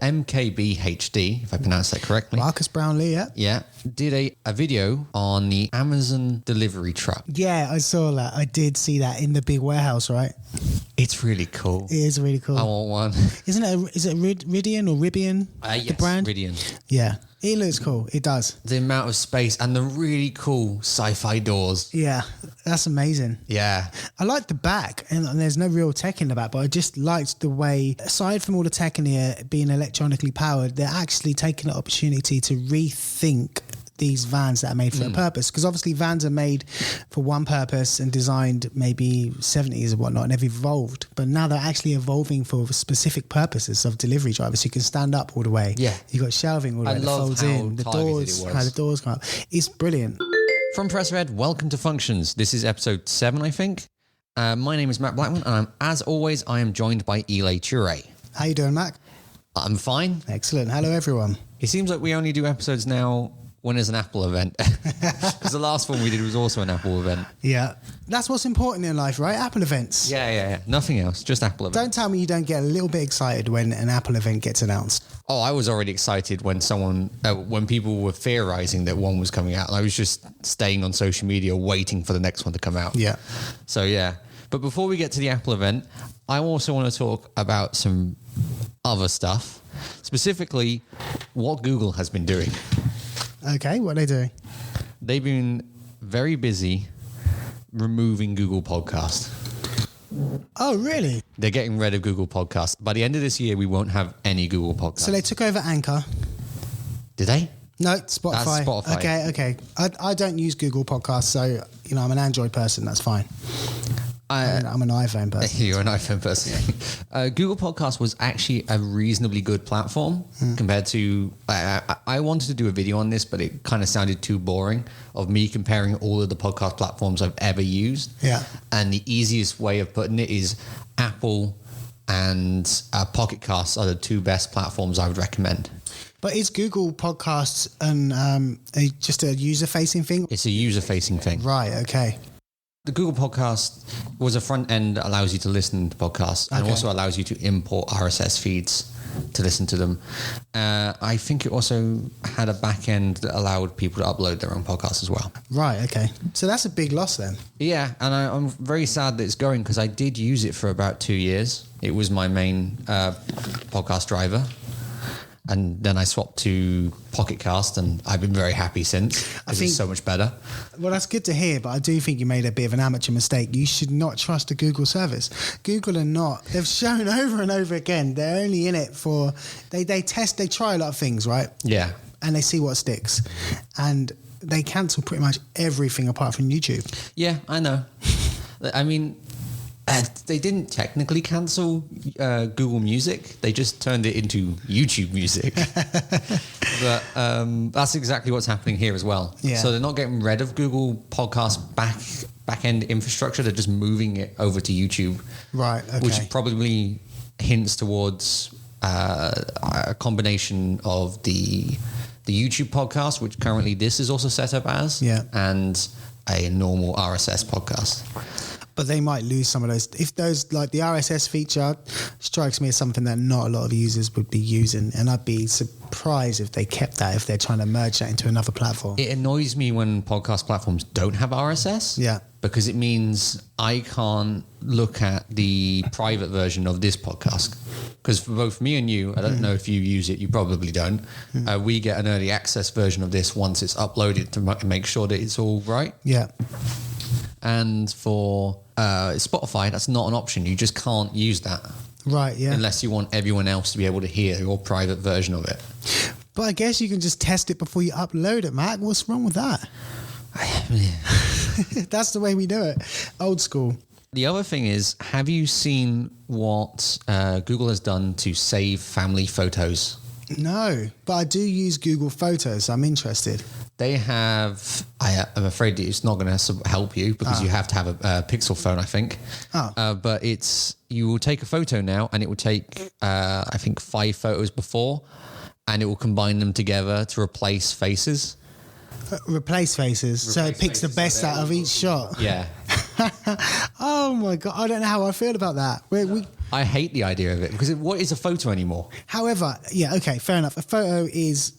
MKBHD, if I pronounce that correctly. Marcus Brownlee, yeah. Yeah, did a video on the Amazon delivery truck. Yeah, I saw that. I did see that in the big warehouse, right? It's really cool. It is really cool. I want one. Isn't it? Is it Ridian or Ribian? Yes, the brand? Ridian. Yeah, it looks cool. It does. The amount of space and the really cool sci-fi doors. Yeah, that's amazing. Yeah. I like the back, and there's no real tech in the back, but I just liked the way, aside from all the tech in here being electronically powered, they're actually taking the opportunity to rethink these vans that are made for a purpose, because obviously vans are made for one purpose and designed maybe 70s and whatnot, and they've evolved, but now they're actually evolving for specific purposes of delivery drivers. You can stand up all the way. Yeah, you got shelving all the way that folds in. The doors, how the doors come up. It's brilliant. From Press Red, welcome to Functions. This is episode 7, I think. My name is Matt Blackman, and as always, I am joined by Eli Turay. How you doing, Mac? I'm fine. Excellent. Hello, everyone. It seems like we only do episodes now when there's an Apple event. Because the last one we did was also an Apple event. Yeah. That's what's important in life, right? Apple events. Yeah. Nothing else, just Apple events. Don't tell me you don't get a little bit excited when an Apple event gets announced. Oh, I was already excited when when people were theorizing that one was coming out. And I was just staying on social media waiting for the next one to come out. Yeah. So, yeah. But before we get to the Apple event, I also want to talk about some other stuff. Specifically, what Google has been doing. Okay, what are they doing? They've been very busy removing Google Podcast. Oh, really? They're getting rid of Google Podcast. By the end of this year, we won't have any Google Podcast. So they took over Anchor. Did they? No, Spotify. That's Spotify. Okay. I don't use Google Podcasts, so, I'm an Android person. That's fine. I'm an iPhone person. You're an iPhone person. Google Podcast was actually a reasonably good platform compared to... I wanted to do a video on this, but it kind of sounded too boring of me comparing all of the podcast platforms I've ever used. Yeah. And the easiest way of putting it is Apple and Pocket Casts are the two best platforms I would recommend. But is Google Podcasts just a user-facing thing? It's a user-facing thing. Right, okay. The Google Podcast was a front end that allows you to listen to podcasts and also allows you to import RSS feeds to listen to them. I think it also had a back end that allowed people to upload their own podcasts as well. Right, okay. So that's a big loss then. Yeah, and I'm very sad that it's going because I did use it for about 2 years. It was my main podcast driver. And then I swapped to Pocket Cast, and I've been very happy since. I think it's so much better. Well, that's good to hear, but I do think you made a bit of an amateur mistake. You should not trust a Google service. Google are not. They've shown over and over again. They're only in it for... They try a lot of things, right? Yeah. And they see what sticks. And they cancel pretty much everything apart from YouTube. Yeah, I know. I mean... they didn't technically cancel Google Music. They just turned it into YouTube Music. But that's exactly what's happening here as well. Yeah. So they're not getting rid of Google Podcast back-end infrastructure. They're just moving it over to YouTube. Right, okay. Which probably hints towards a combination of the YouTube podcast, which currently this is also set up as, and a normal RSS podcast. But they might lose some of those. If those, like the RSS feature, strikes me as something that not a lot of users would be using. And I'd be surprised if they kept that, if they're trying to merge that into another platform. It annoys me when podcast platforms don't have RSS. Yeah. Because it means I can't look at the private version of this podcast. Because for both me and you, I don't know if you use it, you probably don't. We get an early access version of this once it's uploaded to make sure that it's all right. Yeah. And for Spotify, that's not an option. You just can't use that. Right, yeah. Unless you want everyone else to be able to hear your private version of it. But I guess you can just test it before you upload it, Mac. What's wrong with that? That's the way we do it. Old school. The other thing is, have you seen what Google has done to save family photos? No, but I do use Google Photos, so I'm interested. They have, I'm afraid it's not going to help you because you have to have a Pixel phone, I think. But you will take a photo now and it will take, I think, 5 photos before, and it will combine them together to replace faces. Replace faces, so it picks the best out of each shot. Yeah. Oh my God. I don't know how I feel about that. I hate the idea of it because what is a photo anymore? However, yeah, okay, fair enough. A photo is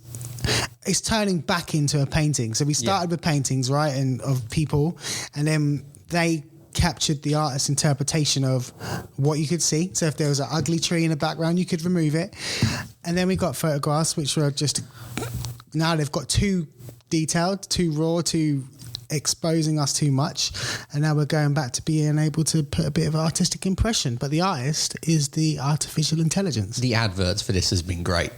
turning back into a painting. So we started with paintings, right, and of people, and then they captured the artist's interpretation of what you could see. So if there was an ugly tree in the background, you could remove it. And then we got photographs, which were just, now they've got too detailed, too raw, too exposing us too much, and now we're going back to being able to put a bit of artistic impression, but the artist is the artificial intelligence. The adverts for this has been great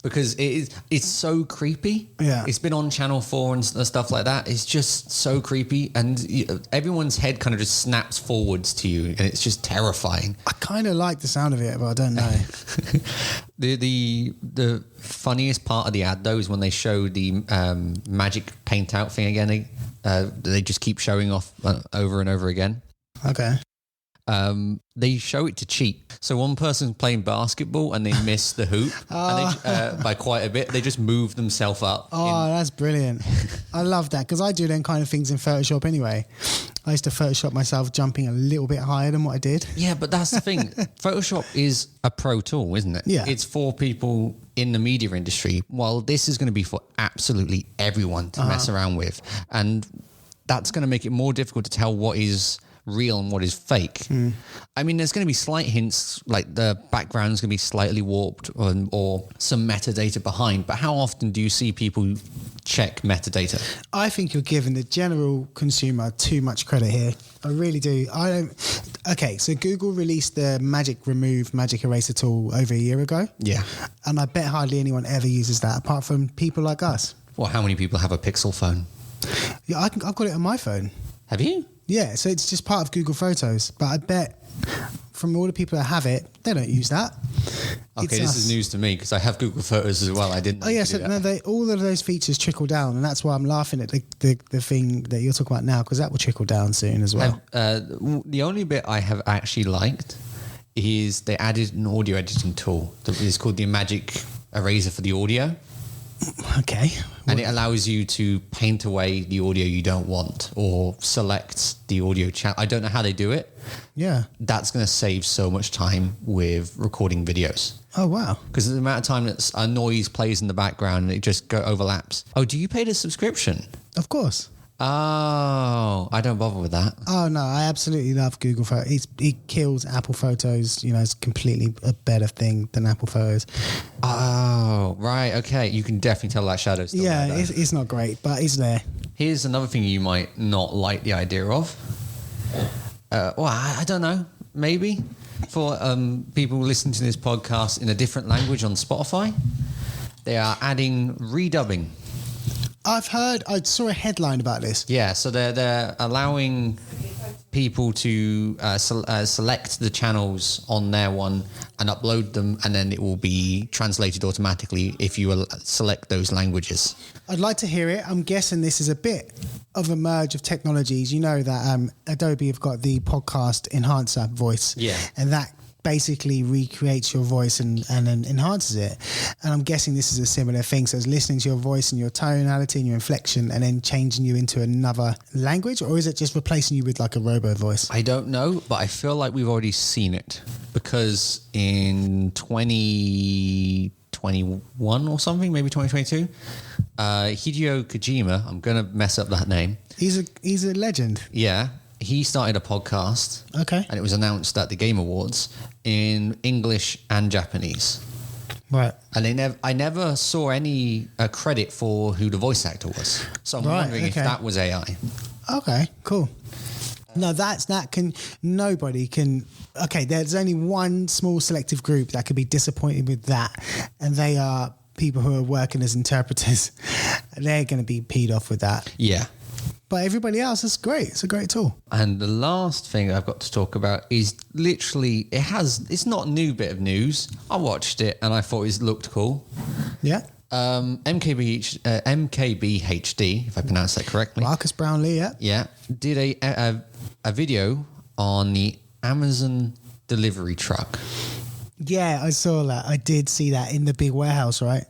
because it's so creepy. Yeah, it's been on Channel 4 and stuff like that. It's just so creepy, and everyone's head kind of just snaps forwards to you, and it's just terrifying. I kind of like the sound of it, but I don't know. The funniest part of the ad though is when they show the magic paint out thing again. They just keep showing off over and over again. Okay. They show it to cheat. So one person's playing basketball and they miss the hoop and they, by quite a bit. They just move themselves up. Oh, that's brilliant. I love that because I do them kind of things in Photoshop anyway. I used to Photoshop myself jumping a little bit higher than what I did. Yeah, but that's the thing. Photoshop is a pro tool, isn't it? Yeah. It's for people in the media industry, while this is going to be for absolutely everyone to mess around with. And that's going to make it more difficult to tell what is real and what is fake. I mean, there's going to be slight hints, like the background's going to be slightly warped or some metadata behind. But how often do you see people check metadata? I think you're giving the general consumer too much credit here. I really do. I don't. Okay, so Google released the Magic Remove, Magic Eraser tool over a year ago. Yeah. And I bet hardly anyone ever uses that apart from people like us. Well, how many people have a Pixel phone? Yeah, I've got it on my phone. Have you? Yeah, so it's just part of Google Photos. But I bet from all the people that have it, they don't use that. Okay, this is news to me because I have Google Photos as well. I didn't know. Oh, yeah, so no, all of those features trickle down, and that's why I'm laughing at the thing that you're talking about now, because that will trickle down soon as well. The only bit I have actually liked is they added an audio editing tool that is called the Magic Eraser for the audio. Okay. And it allows you to paint away the audio you don't want or select the audio channel. I don't know how they do it. Yeah. That's going to save so much time with recording videos. Oh, wow. Because the amount of time that a noise plays in the background and it just overlaps. Oh, do you pay the subscription? Of course. Oh, I don't bother with that. Oh, no, I absolutely love Google Photos. It kills Apple Photos. You know, it's completely a better thing than Apple Photos. Oh, right. Okay. You can definitely tell that shadow's still there. Yeah, it's not great, but it's there. Here's another thing you might not like the idea of. Well, I don't know. Maybe for people listening to this podcast in a different language on Spotify, they are adding redubbing. I've heard, I saw a headline about this. Yeah, so they're allowing people to select the channels on their one and upload them, and then it will be translated automatically if you select those languages. I'd like to hear it. I'm guessing this is a bit of a merge of technologies. You know that Adobe have got the podcast enhancer voice. Yeah. And that basically recreates your voice and enhances it. And I'm guessing this is a similar thing. So it's listening to your voice and your tonality and your inflection and then changing you into another language, or is it just replacing you with like a robo voice? I don't know, but I feel like we've already seen it because in 2021 or something, maybe 2022, Hideo Kojima, I'm going to mess up that name. He's a legend. Yeah. He started a podcast. Okay. And it was announced at the Game Awards in English and Japanese. Right. And I never saw any credit for who the voice actor was. So I'm wondering if that was AI. Okay, cool. No, nobody can. Okay, there's only one small selective group that could be disappointed with that, and they are people who are working as interpreters. They're going to be peed off with that. Yeah. But everybody else is great. It's a great tool. And the last thing I've got to talk about is literally, it's not a new bit of news. I watched it and I thought it looked cool. Yeah. MKBHD, if I pronounce that correctly. Marcus Brownlee, yeah. Yeah. Did a video on the Amazon delivery truck. Yeah, I saw that. I did see that in the big warehouse, right?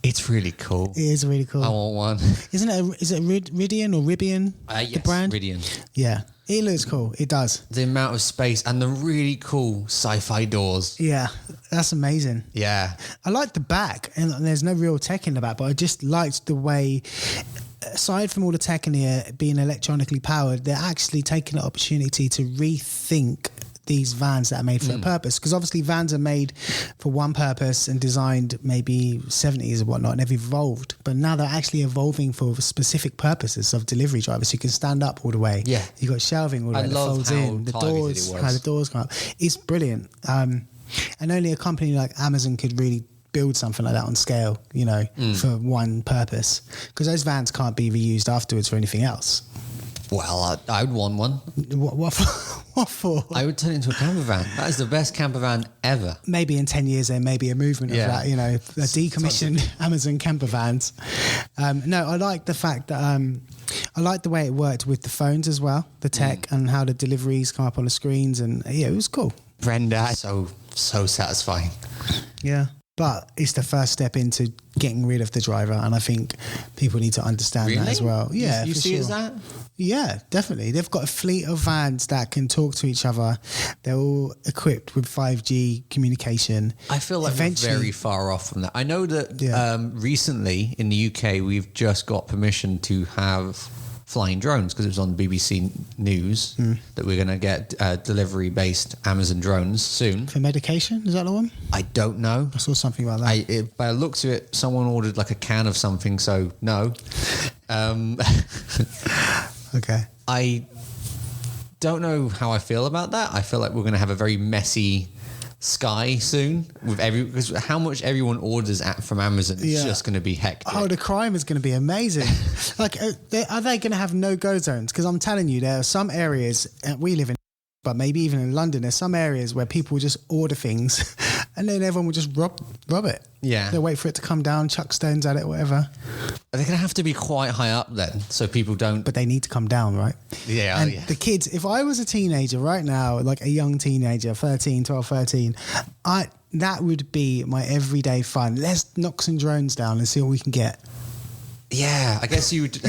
It's really cool. It is really cool. I want one. Is it Ridian or Ribian? Yes, the brand? Ridian. Yeah. It looks cool. It does. The amount of space and the really cool sci-fi doors. Yeah, that's amazing. Yeah. I like the back, and there's no real tech in the back, but I just liked the way, aside from all the tech in here being electronically powered, they're actually taking the opportunity to rethink these vans that are made for a purpose. Because obviously vans are made for one purpose and designed maybe 70s and whatnot, and they've evolved. But now they're actually evolving for specific purposes of delivery drivers. You can stand up all the way. Yeah. You've got shelving all the way that folds in. The doors, how the doors come up. It's brilliant. And only a company like Amazon could really build something like that on scale, you know, for one purpose. Because those vans can't be reused afterwards for anything else. Well, I would want one. What for? I would turn it into a camper van. That is the best camper van ever. Maybe in 10 years there may be a movement of that, you know, decommissioned Amazon camper vans. No, I like the fact that I like the way it worked with the phones as well, the tech and how the deliveries come up on the screens, and yeah, it was cool. Brenda, so satisfying. Yeah. But it's the first step into getting rid of the driver, and I think people need to understand that as well. Yeah, you see it as that? Yeah, definitely. They've got a fleet of vans that can talk to each other. They're all equipped with 5G communication. I feel like we're very far off from that. I know that recently in the UK we've just got permission to have flying drones, because it was on BBC News that we're going to get delivery-based Amazon drones soon. For medication? Is that the one? I don't know. I saw something about that. By the looks of it, someone ordered like a can of something, so no. Okay. I don't know how I feel about that. I feel like we're going to have a very messy sky soon with because how much everyone orders from Amazon is just going to be hectic. Oh, the crime is going to be amazing. Like, are they going to have no-go zones? Because I'm telling you, there are some areas we live in, but maybe even in London, there's some areas where people just order things and then everyone will just rob it. Yeah. They'll wait for it to come down, chuck stones at it, whatever. They're going to have to be quite high up then, so people don't... But they need to come down, right? Yeah. And the kids, if I was a teenager right now, like a young teenager, 12, 13, that would be my everyday fun. Let's knock some drones down and see what we can get. Yeah, I guess you would.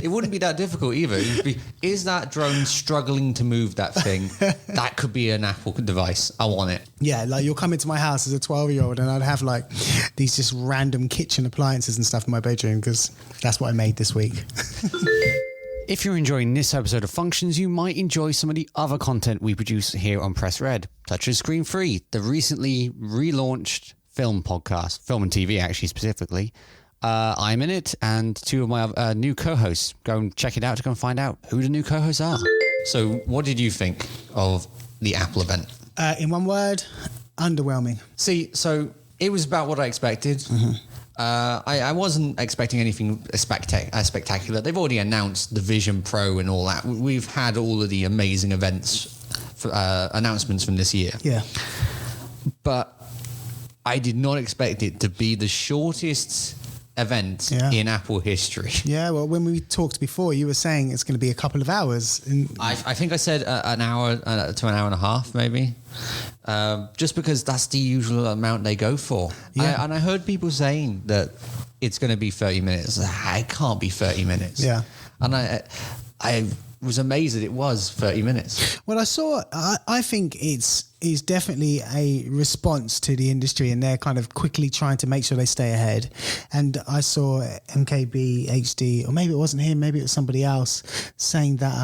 It wouldn't be that difficult either. It would be, is that drone struggling to move that thing? That could be an Apple device. I want it. Yeah, like you'll come into my house as a 12-year-old and I'd have like these just random kitchen appliances and stuff in my bedroom because that's what I made this week. If you're enjoying this episode of Functions, you might enjoy some of the other content we produce here on Press Red, such as Screen Free, the recently relaunched film podcast, film and TV actually specifically. I'm in it, and two of my new co-hosts. Go and check it out to go and find out who the new co-hosts are. So what did you think of the Apple event? In one word, underwhelming. See, so it was about what I expected. Mm-hmm. I wasn't expecting anything spectacular. They've already announced the Vision Pro and all that. We've had all of the amazing announcements from this year. Yeah. But I did not expect it to be the shortest event in Apple history. Yeah, well, when we talked before, you were saying it's going to be a couple of hours. I think I said an hour to an hour and a half, maybe. Just because that's the usual amount they go for. Yeah. I heard people saying that it's going to be 30 minutes. It can't be 30 minutes. Yeah. And I was amazed that it was 30 minutes. Well, I think it's definitely a response to the industry, and they're kind of quickly trying to make sure they stay ahead. And I saw MKB HD, or maybe it wasn't him, maybe it was somebody else, saying that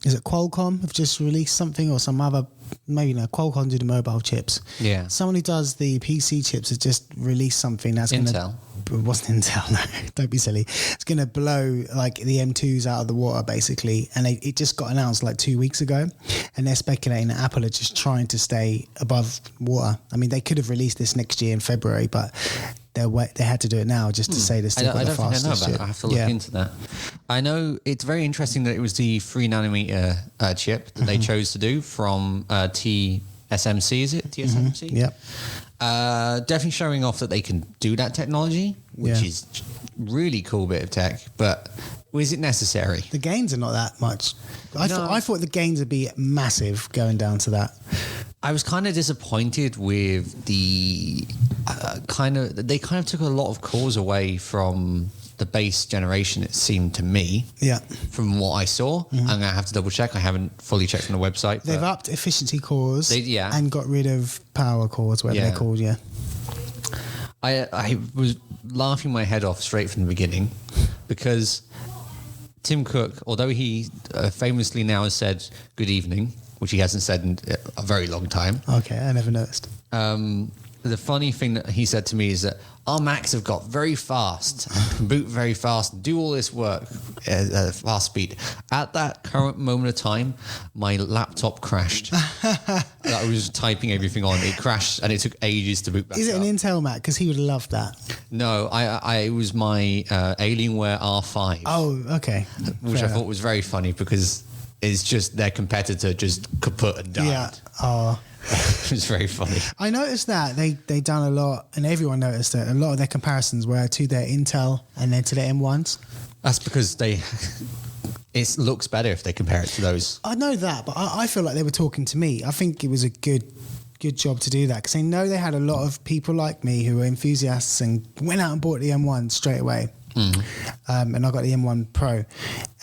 is it Qualcomm have just released something, or some other, maybe no, Qualcomm do the mobile chips. Yeah. Someone who does the PC chips has just released something that's Intel. It wasn't Intel, no, don't be silly. It's going to blow like the M2s out of the water, basically. And it just got announced like 2 weeks ago. And they're speculating that Apple are just trying to stay above water. I mean, they could have released this next year in February, but they had to do it now just to say this. I don't think I know about it. I have to look into that. I know it's very interesting that it was the 3nm chip that they chose to do from TSMC, is it? TSMC? Mm-hmm. Yep. Definitely showing off that they can do that technology, which is really cool bit of tech, but is it necessary? The gains are not that much. I thought the gains would be massive going down to that. I was kind of disappointed with the they kind of took a lot of cores away from the base generation, it seemed to me. Yeah. From what I saw, I'm going to have to double check. I haven't fully checked on the website. They've upped efficiency cores and got rid of power cores, whatever they're called, I was laughing my head off straight from the beginning because Tim Cook, although he famously now has said good evening, which he hasn't said in a very long time. Okay, I never noticed. The funny thing that he said to me is that our Macs have got very fast, can boot very fast, do all this work at fast speed. At that current moment of time, my laptop crashed. I was typing everything on. It crashed and it took ages to boot back up. Is it an Intel Mac? Because he would have loved that. No, it was my Alienware R5. Oh, okay. Which I thought was very funny because it's just their competitor just kaput and died. Yeah. Oh. It was very funny. I noticed that they done a lot, and everyone noticed it. A lot of their comparisons were to their Intel and then to their M1s. That's because it looks better if they compare it to those. I know that, but I feel like they were talking to me. I think it was a good job to do that because they know they had a lot of people like me who were enthusiasts and went out and bought the M1 straight away. And I got the M1 Pro,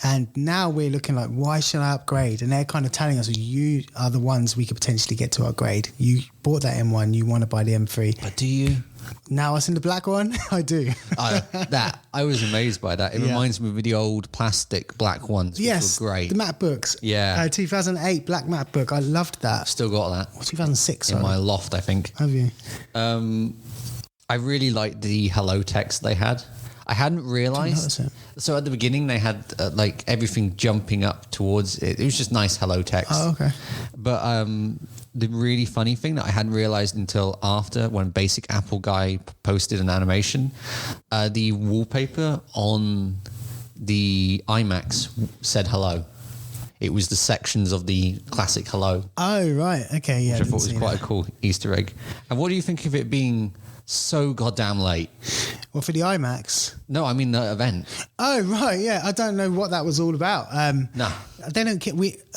and now we're looking like, why should I upgrade? And they're kind of telling us, you are the ones we could potentially get to upgrade. You bought that M1, you want to buy the M3. But do you? Now it's in the black one. I do. I was amazed by that. It reminds me of the old plastic black ones, which were great. The MacBooks. Yeah. 2008 black MacBook. I loved that. Still got that. Or 2006. In my loft, I think. Have you? I really liked the hello text they had. I hadn't realised. So at the beginning, they had like everything jumping up towards it. It was just nice hello text. Oh, okay. But the really funny thing that I hadn't realised until after, when Basic Apple Guy posted an animation, the wallpaper on the iMacs said hello. It was the sections of the classic hello. Oh, right. Okay, yeah. Which I thought was quite a cool Easter egg. And what do you think of it being so goddamn late? Well, for the IMAX? No, I mean the event. Oh, right, yeah. I don't know what that was all about. No. They don't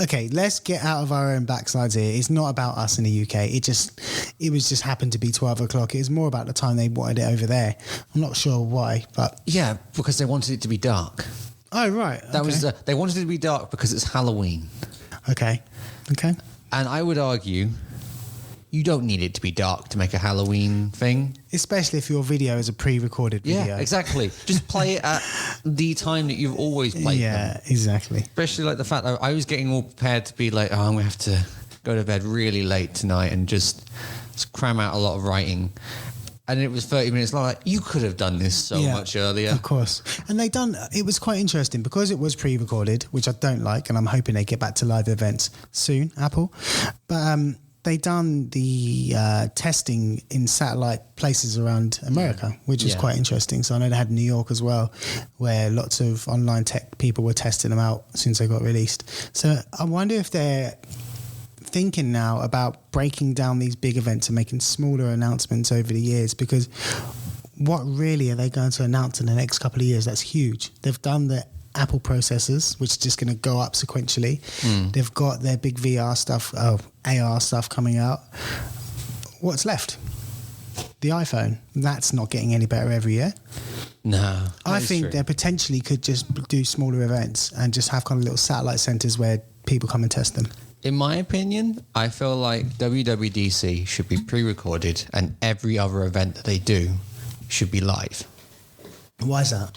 okay, let's get out of our own backsides here. It's not about us in the UK. It was just happened to be 12 o'clock. It was more about the time they wanted it over there. I'm not sure why, but... Yeah, because they wanted it to be dark. Oh, right. That was they wanted it to be dark because it's Halloween. Okay. And I would argue... You don't need it to be dark to make a Halloween thing. Especially if your video is a pre-recorded video. Yeah, exactly. Just play it at the time that you've always played them. Yeah, exactly. Especially like the fact that I was getting all prepared to be like, I'm going to have to go to bed really late tonight and just cram out a lot of writing. And it was 30 minutes long. Like, you could have done this so much earlier. Of course. And it was quite interesting because it was pre-recorded, which I don't like, and I'm hoping they get back to live events soon, Apple. But they done the testing in satellite places around America, which was quite interesting. So I know they had New York as well, where lots of online tech people were testing them out since they got released. So I wonder if they're thinking now about breaking down these big events and making smaller announcements over the years, because what really are they going to announce in the next couple of years? That's huge. They've done the Apple processors, which is just going to go up sequentially. They've got their big VR stuff, AR stuff coming out. What's left? The iPhone. That's not getting any better every year. No. I think they potentially could just do smaller events and just have kind of little satellite centers where people come and test them. In my opinion, I feel like WWDC should be pre-recorded and every other event that they do should be live. Why is that?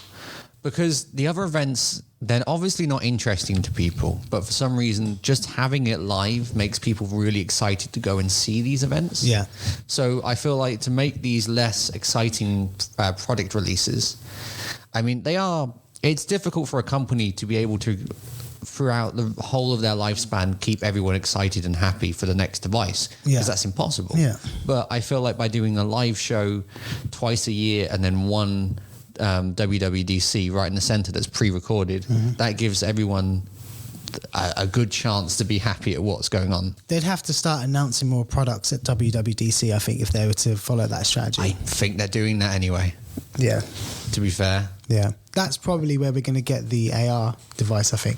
Because the other events, they're obviously not interesting to people, but for some reason, just having it live makes people really excited to go and see these events. Yeah. So I feel like to make these less exciting product releases, I mean, it's difficult for a company to be able to, throughout the whole of their lifespan, keep everyone excited and happy for the next device, because that's impossible. Yeah. But I feel like by doing a live show twice a year and then one WWDC right in the center that's pre-recorded, that gives everyone a good chance to be happy at what's going on. They'd have to start announcing more products at WWDC, I think, if they were to follow that strategy. I think they're doing that anyway. Yeah. To be fair. Yeah. That's probably where we're going to get the AR device, I think.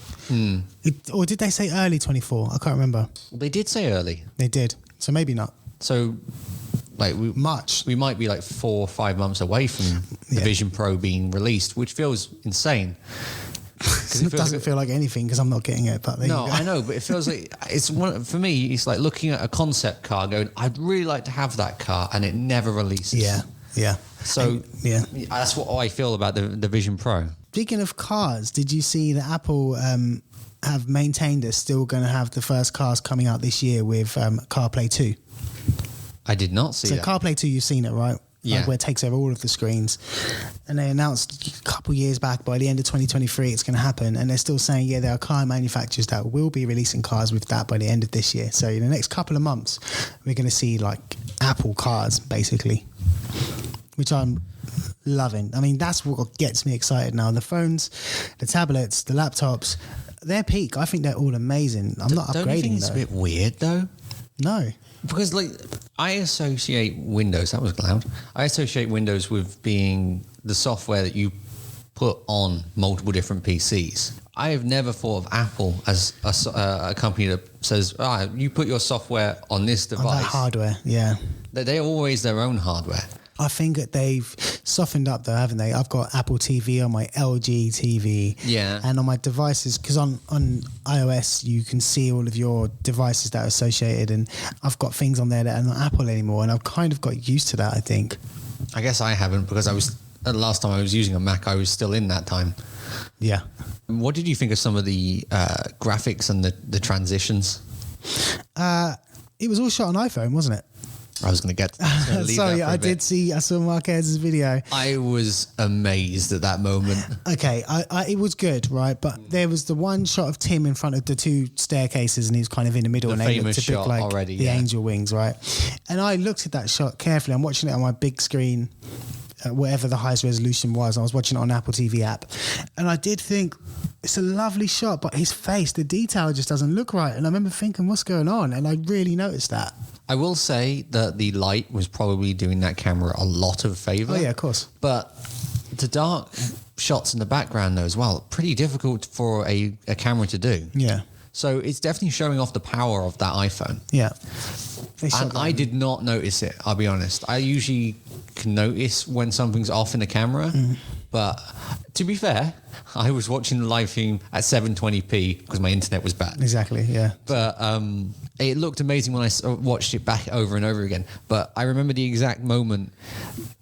Or did they say early 24? I can't remember. They did say early. They did. So maybe not. So Like we might be like 4 or 5 months away from the Vision Pro being released, which feels insane. It doesn't feel like anything because I'm not getting it. But no, I know, but it feels like it's one for me. It's like looking at a concept car, going, "I'd really like to have that car," and it never releases. Yeah. So that's what I feel about the Vision Pro. Speaking of cars, did you see that Apple have maintained they're still going to have the first cars coming out this year with CarPlay 2? I did not see that. So CarPlay 2, you've seen it, right? Yeah. Like where it takes over all of the screens. And they announced a couple years back, by the end of 2023, it's going to happen. And they're still saying, there are car manufacturers that will be releasing cars with that by the end of this year. So in the next couple of months, we're going to see like Apple cars, basically, which I'm loving. I mean, that's what gets me excited now. The phones, the tablets, the laptops, they're peak. I think they're all amazing. I'm not upgrading, don't you think it's a bit weird, though? No. Because like I associate Windows, that was loud. I associate Windows with being the software that you put on multiple different PCs. I have never thought of Apple as a company that says, you put your software on this device. On that hardware, yeah. They're always their own hardware. I think that they've softened up though, haven't they? I've got Apple TV on my LG TV. Yeah. And on my devices, because on iOS, you can see all of your devices that are associated, and I've got things on there that are not Apple anymore, and I've kind of got used to that, I think. I guess I haven't, because the last time I was using a Mac, I was still in that time. Yeah. What did you think of some of the graphics and the transitions? It was all shot on iPhone, wasn't it? I was going to get. Sorry, I saw Marquez's video. I was amazed at that moment. Okay, it was good, right? But there was the one shot of Tim in front of the two staircases, and he was kind of in the middle, and they looked a bit like already, the angel wings, right? And I looked at that shot carefully. I'm watching it on my big screen, whatever the highest resolution was. I was watching it on Apple TV app, and I did think it's a lovely shot, but his face, the detail just doesn't look right. And I remember thinking, what's going on? And I really noticed that. I will say that the light was probably doing that camera a lot of favour. Oh, yeah, of course. But the dark shots in the background, though, as well, pretty difficult for a camera to do. Yeah. So it's definitely showing off the power of that iPhone. Yeah. And I did not notice it, I'll be honest. I usually can notice when something's off in the camera. But to be fair, I was watching the live stream at 720p because my internet was bad. Exactly, yeah. But it looked amazing when I watched it back over and over again. But I remember the exact moment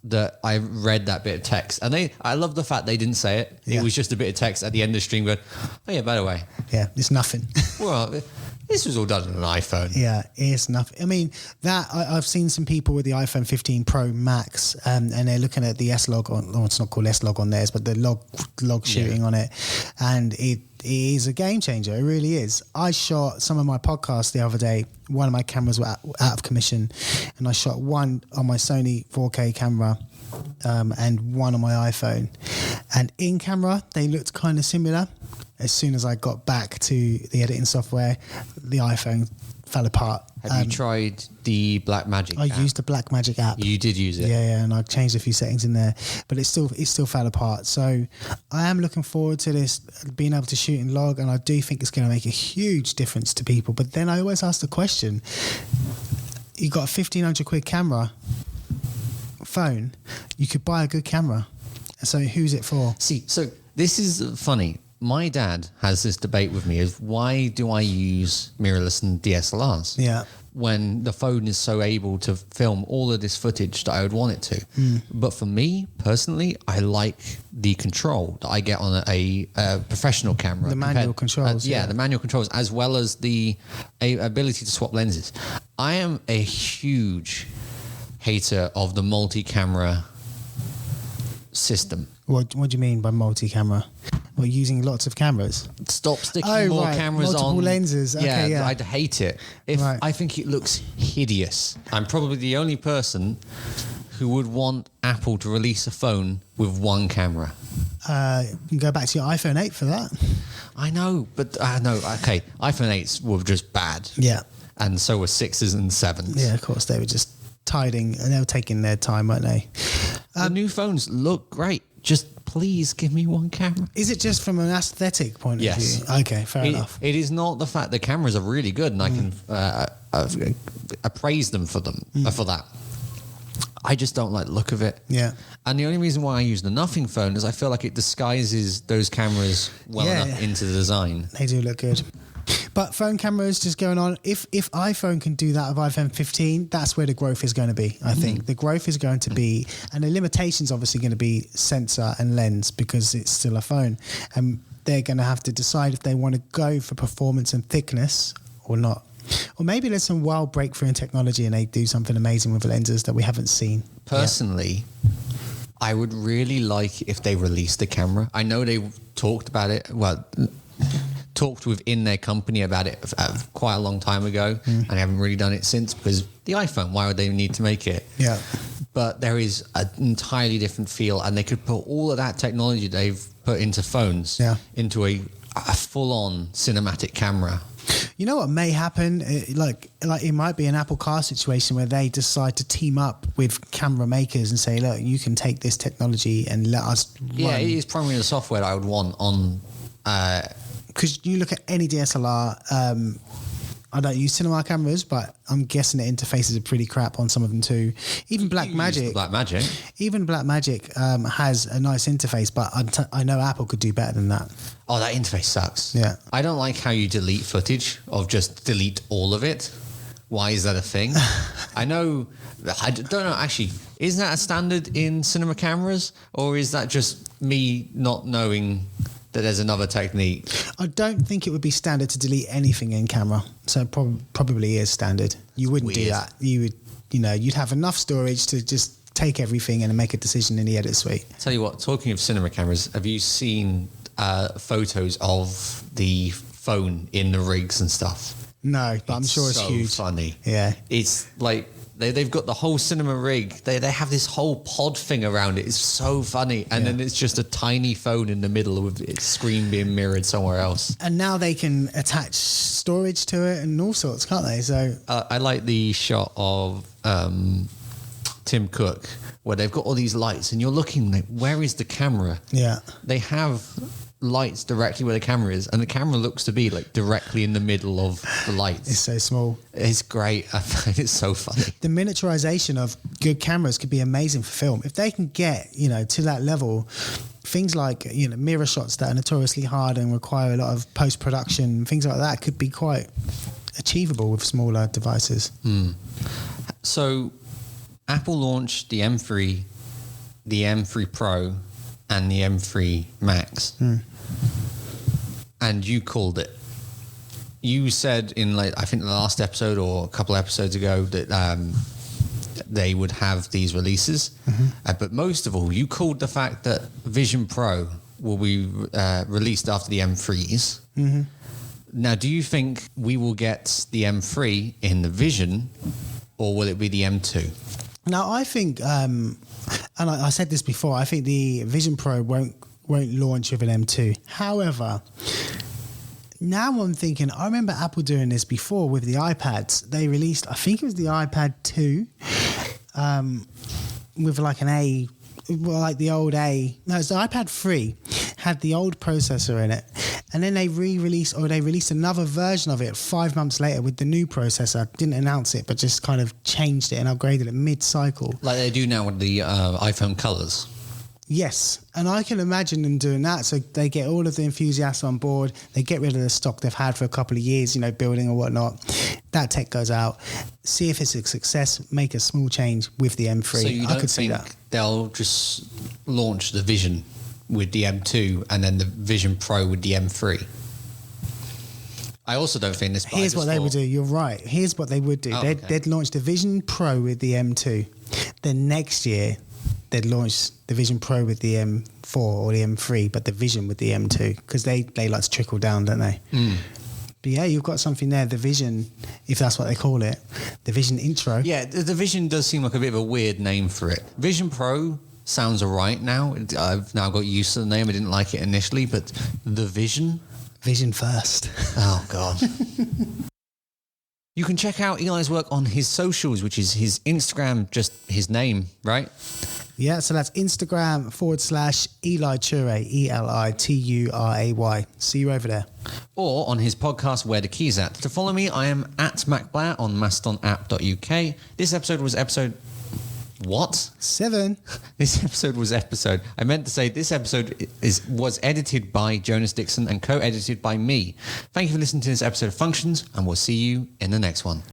that I read that bit of text. And I love the fact they didn't say it. Yeah. It was just a bit of text at the end of the stream going, oh yeah, by the way. Yeah, it's nothing. Well, this was all done on an iPhone. Yeah, it's nothing. I mean, I've seen some people with the iPhone 15 Pro Max, and they're looking at the S-Log it's not called S-Log on theirs, but the log shooting on it, and it is a game changer. It really is. I shot some of my podcasts the other day. One of my cameras were out of commission, and I shot one on my Sony 4K camera, and one on my iPhone. And in camera, they looked kind of similar. As soon as I got back to the editing software, the iPhone fell apart. Have you tried the Blackmagic app? I used the Blackmagic app. You did use it? Yeah, and I changed a few settings in there, but it still fell apart. So I am looking forward to this, being able to shoot in log, and I do think it's going to make a huge difference to people. But then I always ask the question, you got a 1,500 quid camera, phone, you could buy a good camera. So who's it for? See, so this is funny. My dad has this debate with me of why do I use mirrorless and DSLRs? Yeah. When the phone is so able to film all of this footage that I would want it to. But for me, personally, I like the control that I get on a professional camera. The manual controls. The manual controls, as well as the ability to swap lenses. I am a huge hater of the multi-camera system. What do you mean by multi-camera? Well, using lots of cameras. Stop sticking more cameras multiple on. Multiple lenses. Okay, yeah. I'd hate it. I think it looks hideous. I'm probably the only person who would want Apple to release a phone with one camera. You can go back to your iPhone 8 for that. I know, but okay. iPhone 8s were just bad. Yeah. And so were 6s and 7s. Yeah, of course. They were just tiding, and they were taking their time, weren't they? The new phones look great. Just please give me one camera. Is it just from an aesthetic point of view? Okay, fair enough. It is not the fact the cameras are really good, and I can appraise them for that. I just don't like the look of it. Yeah. And the only reason why I use the Nothing phone is I feel like it disguises those cameras well enough into the design. They do look good. But phone cameras just going on. If iPhone can do that of iPhone 15, that's where the growth is going to be, I think. The growth is going to be, and the limitation's obviously going to be sensor and lens because it's still a phone. And they're going to have to decide if they want to go for performance and thickness or not. Or maybe there's some wild breakthrough in technology and they do something amazing with lenses that we haven't seen. Personally, I would really like if they released the camera. I know they talked about it, talked within their company about it quite a long time ago, and they haven't really done it since because the iPhone, why would they need to make it? Yeah. But there is an entirely different feel, and they could put all of that technology they've put into phones into a full-on cinematic camera. You know what may happen? Like it might be an Apple Car situation where they decide to team up with camera makers and say, look, you can take this technology and let us run. Yeah, it is primarily the software that I would want on... Because you look at any DSLR, I don't use cinema cameras, but I'm guessing the interfaces are pretty crap on some of them too. Even Blackmagic has a nice interface, but I know Apple could do better than that. Oh, that interface sucks. Yeah. I don't like how you delete footage of just delete all of it. Why is that a thing? I don't know, actually. Isn't that a standard in cinema cameras? Or is that just me not knowing that there's another technique? I don't think it would be standard to delete anything in camera. So it probably is standard. You wouldn't do that. You would, you'd have enough storage to just take everything and make a decision in the edit suite. Tell you what, talking of cinema cameras, have you seen photos of the phone in the rigs and stuff? No, but I'm sure it's huge. Funny. Yeah. It's like they've got the whole cinema rig. They have this whole pod thing around it. It's so funny. And then it's just a tiny phone in the middle with its screen being mirrored somewhere else. And now they can attach storage to it and all sorts, can't they? So I like the shot of Tim Cook where they've got all these lights and you're looking like, where is the camera? Yeah. They have lights directly where the camera is, and the camera looks to be like directly in the middle of the lights. It's so small. It's great. I find it so funny. The miniaturization of good cameras could be amazing for film. If they can get, to that level, things like, mirror shots that are notoriously hard and require a lot of post-production, things like that could be quite achievable with smaller devices. So Apple launched the M3, the M3 Pro, and the M3 Max. And you called it. You said in I think the last episode or a couple episodes ago that they would have these releases. But most of all, you called the fact that Vision Pro will be released after the M3s. Now, do you think we will get the M3 in the Vision, or will it be the M2? Now, I think, and I said this before, I think the Vision Pro won't launch with an M2. However, now I'm thinking, I remember Apple doing this before with the iPads. They released, I think it was the iPad 2, with like an A, like the old A. No, it's the iPad 3, had the old processor in it. And then they released another version of it 5 months later with the new processor. Didn't announce it, but just kind of changed it and upgraded it mid-cycle. Like they do now with the iPhone colors. Yes, and I can imagine them doing that. So they get all of the enthusiasts on board. They get rid of the stock they've had for a couple of years, building or whatnot. That tech goes out. See if it's a success. Make a small change with the M3. So you don't I could see that. They'll just launch the Vision with the M2 and then the Vision Pro with the M3? I also don't think this. Here's what they would do. You're right. Here's what they would do. They'd launch the Vision Pro with the M2. Then next year, they'd launch the Vision Pro with the M4 or the M3, but the Vision with the M2 because they like to trickle down, don't they? But yeah, you've got something there. The Vision, if that's what they call it, the Vision Intro. Yeah, the Vision does seem like a bit of a weird name for it. Vision Pro sounds all right now. I've now got used to the name. I didn't like it initially, but the Vision? Vision first. Oh, God. You can check out Eli's work on his socials, which is his Instagram, just his name, right? Yeah, so that's Instagram /Eli Turay, ELITURAY. See you over there. Or on his podcast, Where the Keys At. To follow me, I am at MacBlair on mastonapp.uk. This episode was episode What? 7. This episode was episode. I meant to say this episode was edited by Jonas, Dickson and co-edited by me. Thank you for listening to this episode of Functions, and we'll see you in the next one.